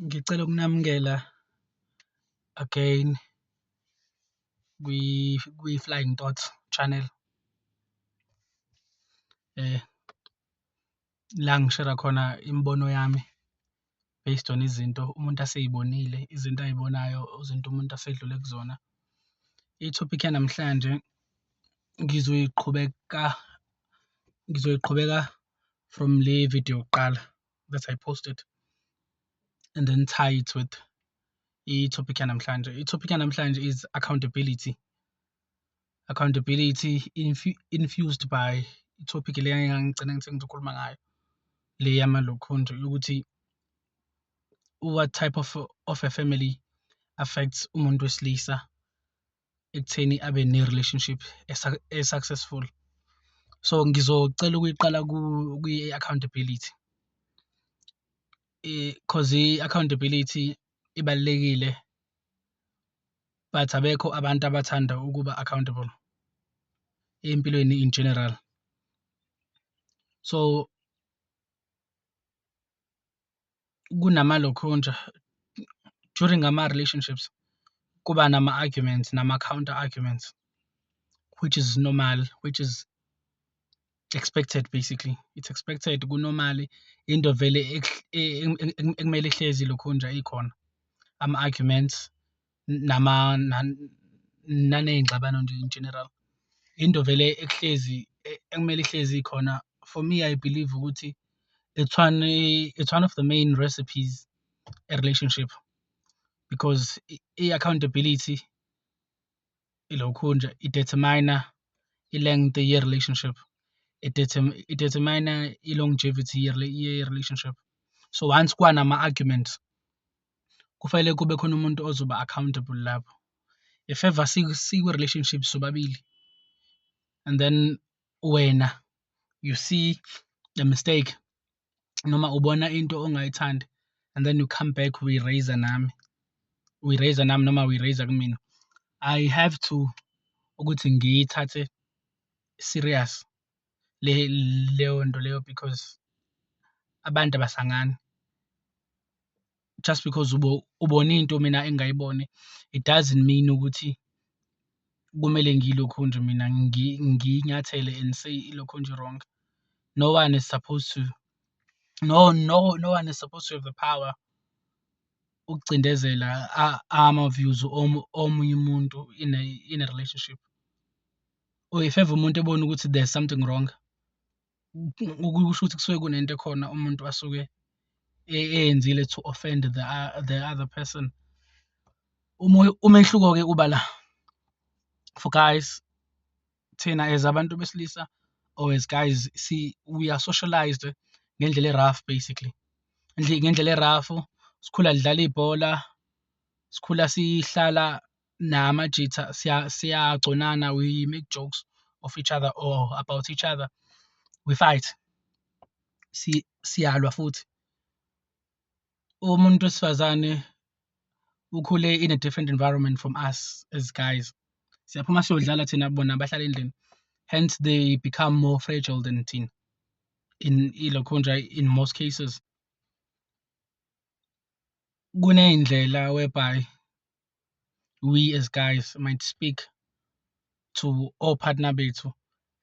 Ngicela ukunamukela again kwi-Flying Thoughts channel. La ngishera khona imibono yami based on izinto umuntu asey'bonile, izinto ay'bonayo, izinto umuntu asedlule kuzona. I-topic yanamhlanje ngizoyiqhubeka from le video yokuqala that I posted and then tie it with i-topic yanamhlanje. I-topic yanamhlanje is accountability. Accountability infused by i-topic le engangigcina ngithi ngizokhuluma ngayo, le yamalokhunja yokuthi what type of a family affects umuntu wesilisa ekutheni abe ne-relationship e-successful. So ngizocela ukuyiqala kwi-accountability, cause i-accountability ibalulekile but abekho abantu abathanda ukuba accountable empilweni in general. So kunamalokhunja during ama-relationships kuba nama-arguments nama-counter arguments, which is normal, which is expected basically. It's expected, kunormal, into vele ekumele ihlezi lokhunja ikhona. Ama-arguments naney'ngxabano nje in general, into vele ekumele ihlezi ikhona. For me, I believe ukuthi it's one of the main recipes e-relationship, because i-accountability ilokhunja i-determine i-length ye-relationship, i-determine i-longevity ye-relationship. So once kwanama-arguments kufanele kube khona umuntu ozoba accountable lapho. If ever sikwi-relationship sobabili and then wena you see a mistake noma ubona into ongayithandi and then you come back uyi-raise-a nami noma uyi-raise-a kumina, I have to ukuthi ngiyithathe serious leyo nto leyo, because abantu abasangani. Just because ubone into mina engayiboni, it doesn't mean ukuthi kumele ngiyilokhunje mina ngiyinyathele and say ilokhunja wrong. No one is supposed to have the power ukucindezela ama-views omunye umuntu in a relationship. Or if ever umuntu ebona ukuthi there's something wrong, kusho ukuthi kusuke kunento ekhona umuntu asuke eyenzile to offend the other person. Umehluko-ke uba la, for guys, thina as abantu besilisa or as guys, we are socialized ngendlela e-rough basically. Ngendlela e-rough, sikhula sidlala ibhola, sikhula sihlala namajitha, siyagconana, we make jokes of each other or about each other, we fight, siyalwa futhi. Umuntu wesifazane ukhule in a different environment from us as guys. Siyaphuma siyodlala thina, bona bahlala endlini, hence they become more fragile than thina in most cases. Kuney'ndlela whereby we as guys might speak to partner bethu,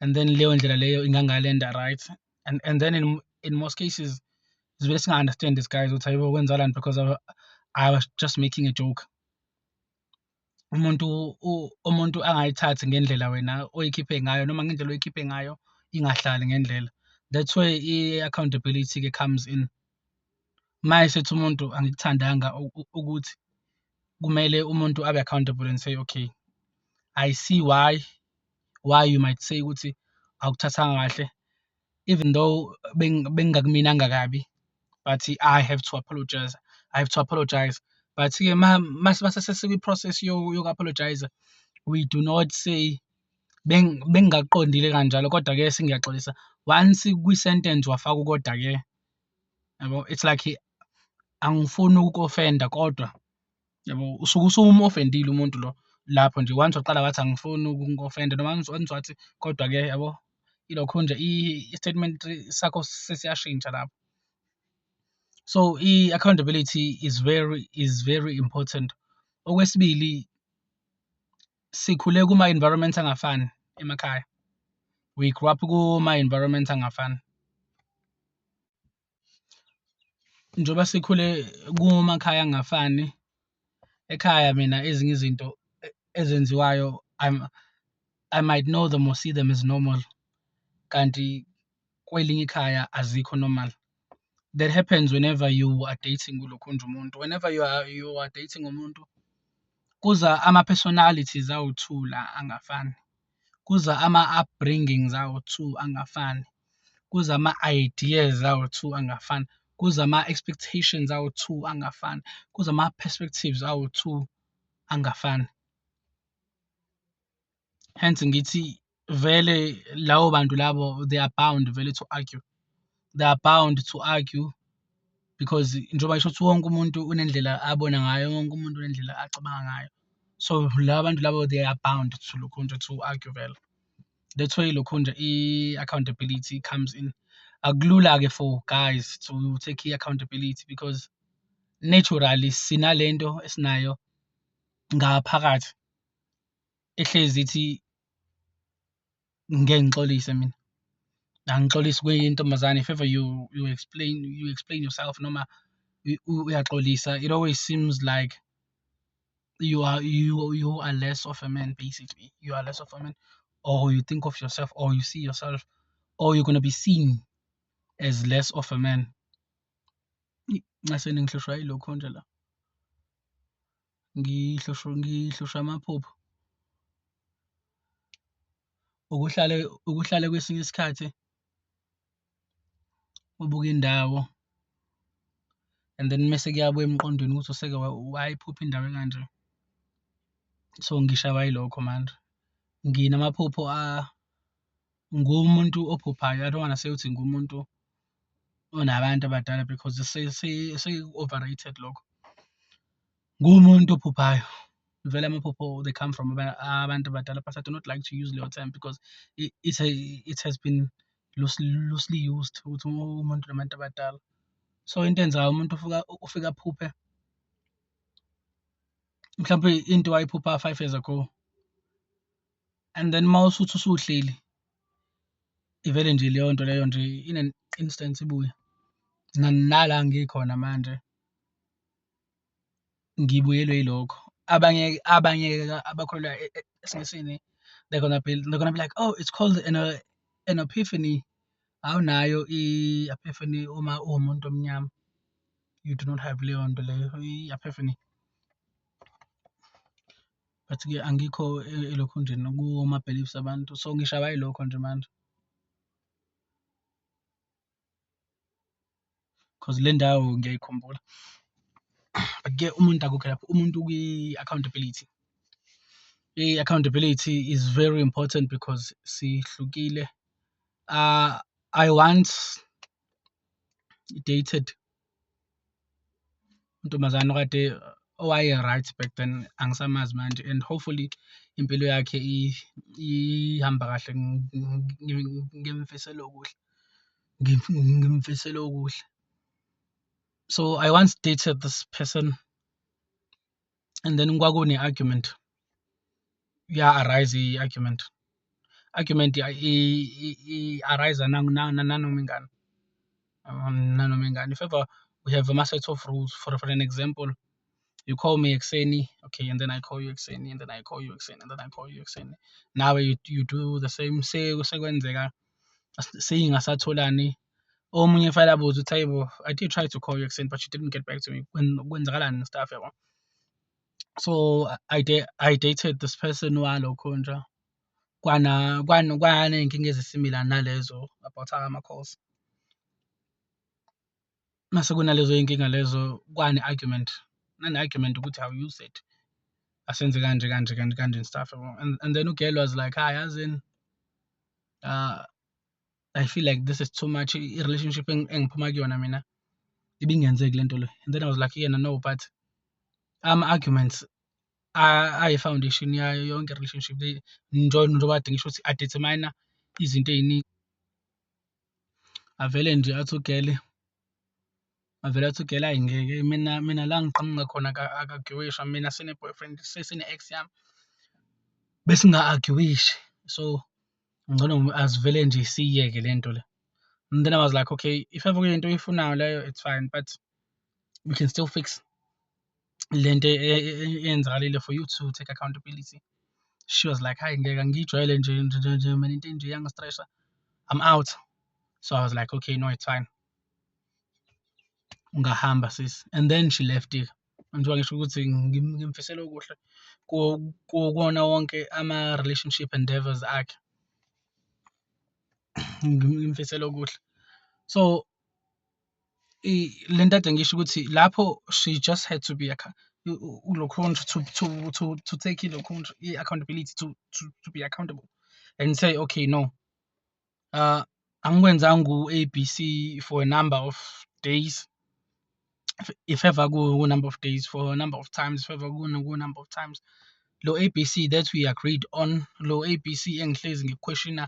and then leyo ndlela leyo ingangalenda right, and then in most cases sivele singa-understand this guys ukuthi hayibo kwenzakalani, because I was just making a joke. Umuntu angayithathi ngendlela wena oyikhiphe ngayo noma ngendlela oyikhiphe ngayo ingahlali ngendlela. That's where i-accountability-ke comes in. Mayesethi umuntu angikuthandanga ukuthi kumele umuntu abe accountable and say, okay, I see why you might say ukuthi awukuthathanga kahle, even though bengakuminanga kabi, but I have to apologize. But-ke mase sikwi-process yoku-apologize, we do not say bengakuqondile kanjalo, kodwa-ke sengiyaxolisa. Once kwi-sentence wafaka kodwa-ke, yabo, it's like angifuni uku-offenda, kodwa yabo usuke usumu-offendile umuntu lo lapho nje. Once waqala wathi angifuni uku-offenda noma once wathi kodwa-ke, yabo, ilokhunja i-statement sakho sesiyashintsha lapho. So i-accountability is very important. Okwesibili, sikhule kuma-environment angafani emakhaya. We grew up kuma-environment angafani. Njengoba sikhule kumakhaya angafani, ekhaya mina ezinye izinto ezenziwayo I might know them or see them as normal, kanti kwelinye ikhaya azikho normal. That happens whenever you are dating kulokhunja umuntu. Whenever you are dating umuntu, kuza ama-personalities awu-two la angafani. Kuza ama-upbringings awu-two angafani. Kuza ama-ideas awu-two angafani. Kuza ama-expectations awu-two angafani. Kuza ama-perspectives awu-two angafani. Hence ngithi vele labo bantu labo they are bound vele to argue. They are bound to argue because njengoba ngisho ukuthi wonke umuntu unendlela abona ngayo, wonke umuntu unendlela acabanga ngayo. So la bantu labo they are bound to lokhunja to argue vele. That's why lokhunja i-accountability comes in. Akulula-ke for guys to take i-accountability because naturally sinalento esinayo ngaphakathi ehlezi ithi ngeke ngixolise mina. Angixolisi kuyintombazane. If ever you explain yourself noma uyaxolisa, it always seems like you are less of a man. Basically, you are less of a man, or you think of yourself, or you see yourself, or you're gonna be seen as less of a man. Ngase ngihlushwa yilokho nje la, ngihlushwa amaphupho. Ukuhlale kwesinye isikhathi ubuka indawo and then mese kuyabuya emqondweni ukuthi useke wayiphupha indawo ekanje. So ngishaywa yilokho manje. Nginamaphupho ngumuntu ophuphayo. I don't wanna say ukuthi ngumuntu onabantu abadala because overrated lokho. Ngumuntu ophuphayo. Vele amaphupho they come from abantu abadala, but I do not like to use leyo term because it has been loosely used ukuthi umuntu nabantu abadala. So into eyenzayo umuntu ufika aphuphe mhlawumbe into wayiphupha 5 years ago, and then mawusuthi usuhleli ivele nje leyo nto leyo nje in an instant ibuye. Nala ngikhona manje ngibuyelwe yilokho. Abanye abakholelwa esiNgisini they're gonna be like, oh, it's called an epiphany. Awunayo i-epiphany uma uwumuntu omnyama. You do not have leyo nto leyo i-epiphany. But-ke angikho elokhunjeni kuma-beliefs abantu, so ngishaywa yilokho nje manje. Cause le ndawo ngiyayikhumbula. But-ke umuntu akukho lapho, umuntu kwi-accountability. I-accountability is very important because sihlukile. I once dated untombazane okade owaye-right back then, angisamazi manje, and hopefully impilo yakhe ihamba kahle. Ngimfisela okuhle. Ngimfisela okuhle. So I once dated this person and then kwakune-argument. Arise i-argument. Argument i-arise nanoma ingane. Nanoma ingane. If ever we have a set of rules, for an example, you call me ekuseni, okay, and then I call you ekuseni, and then I call you ekuseni, and then I call you ekuseni. Now you do the same. Sekwenzeka seyingasatholani. Omunye file abuze ukuthi hayibo, I did try to call you ekuseni but you didn't get back to me. Kwenzakalani and stuff yabo. So I dated this person walokhunja. Kwaney'nkinga ezisimilar nalezo about ama-calls. Mase kunalezo y'nkinga lezo kwane-argument. Nane-argument ukuthi how you said asenze kanje and stuff yabo. And then ugirl was like, hi, yazini, I feel like this is too much. I-relationship engiphuma kuyona mina ibingenzeki lento le. And then I was like, yeah, no, but arguments ayi-foundation yayo yonke relationship. Njengoba kade ngisho ukuthi a-determine izinto ey'ningi. Avele nje athi ugirl Wavele wathi ugela hhayi ngeke mina la ngiqhamuka khona akagiwishwa mina sine-boyfriend sesine-ex yami bese nga-agiwishi so ngcono asivele nje siyiyeke le nto le. And then I was like, okay, if ever kuyinto oyifunayo leyo it's fine but we can still fix le nto eyenzakalile for you to take accountability. She was like, hhayi ngeke angiyijwayele nje mina into enje iyangi-stress-a, I'm out. So I was like, okay, no, it's fine. Ungahamba sis. And then she left-ke. Njengoba ngisho ukuthi ngimfisela okuhle kuwona wonke ama-relationship endeavours akhe. Ngimfisela okuhle. So le nto kade ngisho ukuthi lapho she just had to be uLokhunja to take iLokhunja i-accountability to be accountable and say, okay, no, angikwenzanga u-ABC for a number of days. If ever go number of days for a number of times, if ever go number of times, lo ABC that we agreed on, lo ABC engihlezi ngikweshina,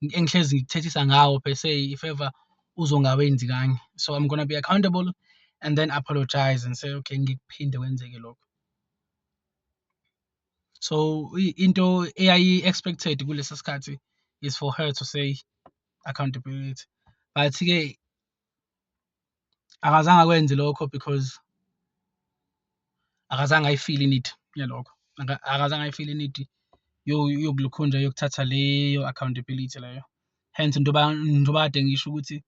engihlezi ngikuthethisa ngawo per se, if ever uzongawenzi kanye. So I'm gonna be accountable and then apologize and say, okay, ngikuphinde kwenzeke lokho. So into eyayi-expected kulesi sikhathi is for her to say accountability, but-ke akazange akwenze lokho because akazange ayifile i-need yalokho, akazange ayifile i-need yokuLokhunja yokuthatha leyo accountability leyo. Hence njengoba kade ngisho ukuthi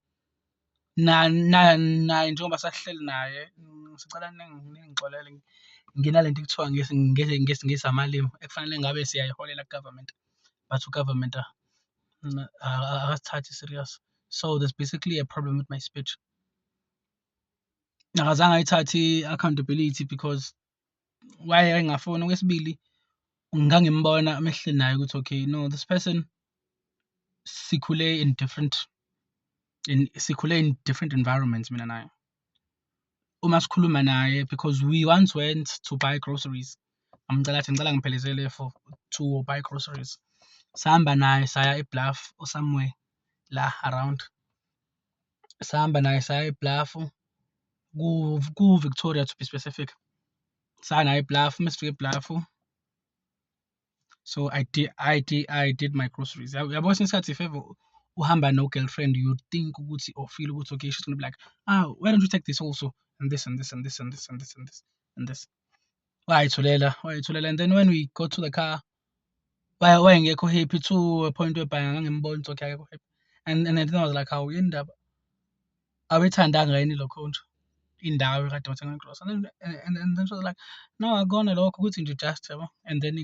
naye njengoba sahleli naye sicela ningixolele nginalento ekuthiwa ngesiNgisi amalimi ekufanele ngabe siyayiholela ku-government but u-government akasithathi serious. So there's basically a problem with my speech. Akazange ayithathe i-accountability because wayengafuni. Okwesibili, ngangimbona mehleli naye ukuthi okay, no, this person sikhule in different environments mina naye. Uma sikhuluma naye because we once went to buy groceries. Ngicela ngiphelezele to buy groceries. Sahamba naye saya eBluff or somewhere la around. Sahamba naye saya eBluff ku-Victoria to be specific. Saya naye eBluff, masifika eBluff. So I did my groceries. Yabo kwesinye isikhathi if ever uhamba no-girlfriend you think ukuthi or feel ukuthi okay, she's gonna be like, why don't you take this also and this and this and this and this and this and this and this. Wayithulela and then when we got to the car wayengekho happy to a point whereby ngangimbona ukuthi okay akekho happy and then I was like, hawu yini indaba awethandanga yini Lokhunja indawo ekade wathenga igross and then she was like, no akona lokho ukuthi nje just yabo. And then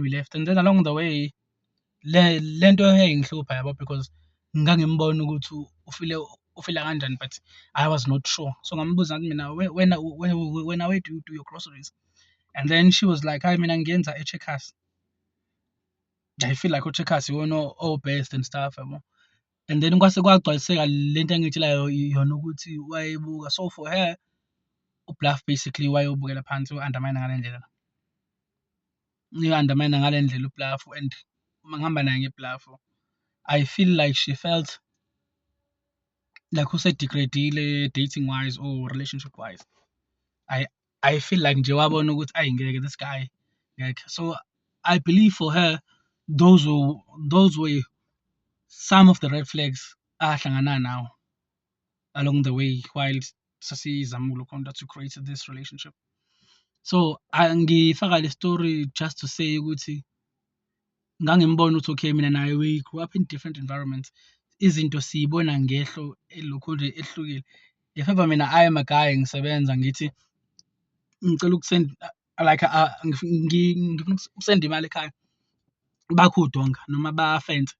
we left and then along the way lento eyayingihlupha yabo because ngangimbona ukuthi ufila kanjani but I was not sure. So ngambuza ngathi mina where do you do your groceries? And then she was like, hayi mina ngiyenza eCheckers. I feel like uCheckers iwona o-best and stuff yabo. And then kwase kwagcwaliseka lento engitshelayo yona ukuthi wayebuka. So for her uBluff basically wayobukela phansi u-undermine ngale ndlela. Uyi-undermine ngale ndlela uBluff and uma ngihamba naye ngeBluff I feel like she felt like usedegradile dating wise or relationship wise. I feel like nje wabona ukuthi ngeke this guy ngeke. So I believe for her those were some of the red flags ahlangana nawo along the way while sasizama uLokhunja to create this relationship. So ngifaka le story just to say ukuthi ngangimbona ukuthi okay mina naye we grew up in different environments. Izinto siyibona ngehlo eLokhunja ehlukile. If ever mina I am a guy ngisebenza ngithi ngicela ukusend like ngifuna ukusenda imali ekhaya bakhe udonga noma bafense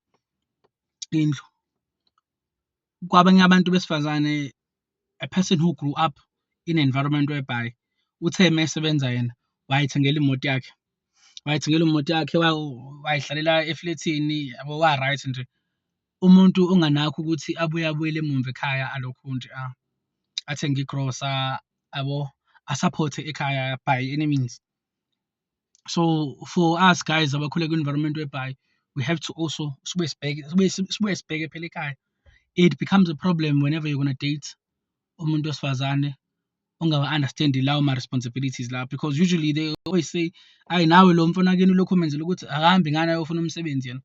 indlu. Kwabanye abantu besifazane, a person who grew up in an environment whereby uthe mesebenza yena wayithengela imoto yakhe wayihlalela eflethini yabo wa-right nje. Umuntu onganakho ukuthi abuyele emumva ekhaya aLokhunja athenge igrosa yabo asupporte ekhaya by any means. So for us guys abakhule kwi-environment whereby we have to also sibuye sibheke phela ekhaya it becomes a problem whenever you're gonna date umuntu wesifazane ungawa-understand lawo ma-responsibilities la, because usually they always say, hayi nawe lo mfana wakini ulokhu umenzela ukuthi akahambi ngani ayofuna umsebenzi yena.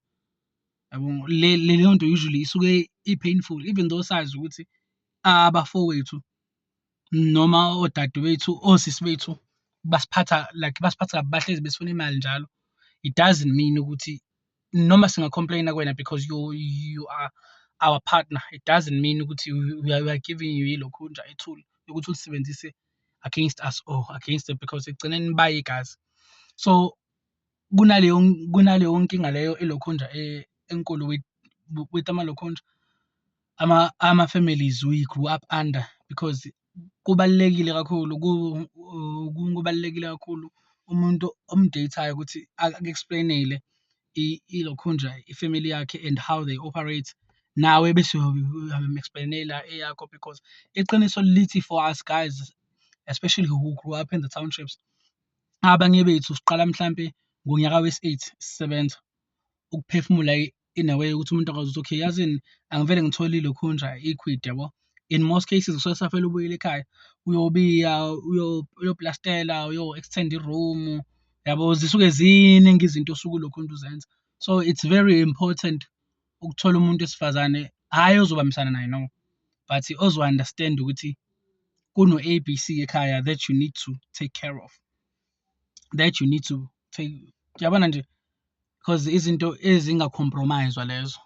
Yabo, leyo nto usually isuke i-painful, even though sazi ukuthi abafowethu noma odadewethu, osisi bethu basiphatha kabi, bahlezi besifuna imali njalo. It doesn't mean ukuthi noma singa-complain-a kuwena because you are our partner, it doesn't mean ukuthi we are giving you ilokhunja ithuli yokuthi ulisebenzise against us or against them, because ekugcineni bayigazi. So kunaleyo nkinga leyo elokhunja enkulu with amalokhunja, ama-families we grew up under, because kubalulekile kakhulu umuntu omdate-ayo ukuthi aku-explain-ele ilokhunja ifamily yakhe and how they operate, nawe bese uyam-explain-ela eyakho, because iqiniso lithi for us guys, especially who grew up in the townships, abanye bethu siqala mhlampe ngonyaka wesi-8 sisebenza ukuphefumula in a way ukuthi umuntu akwazi ukuthi okay, yazini angivele ngithole ilokhunja iquid, yabo. In most cases kusuke kusafele ubuyele ekhaya, uyobiya, uyoplastela, uyo-extend i-room, yabo, zisuke ziningi izinto osuke ulokhunja uzenza. So it's very important ukuthola umuntu wesifazane, hhayi ozobambisana naye no, but ozo-understand ukuthi kuno-ABC ekhaya that you need to take care of, that you need to take, yabona nje, because izinto ezinga-compromise-wa lezo,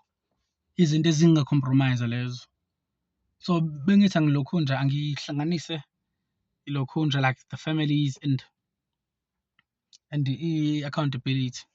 izinto ezinga-compromise-wa lezo. So bengithi angilokhunja angihlanganise ilokhunja like the families and i-accountability.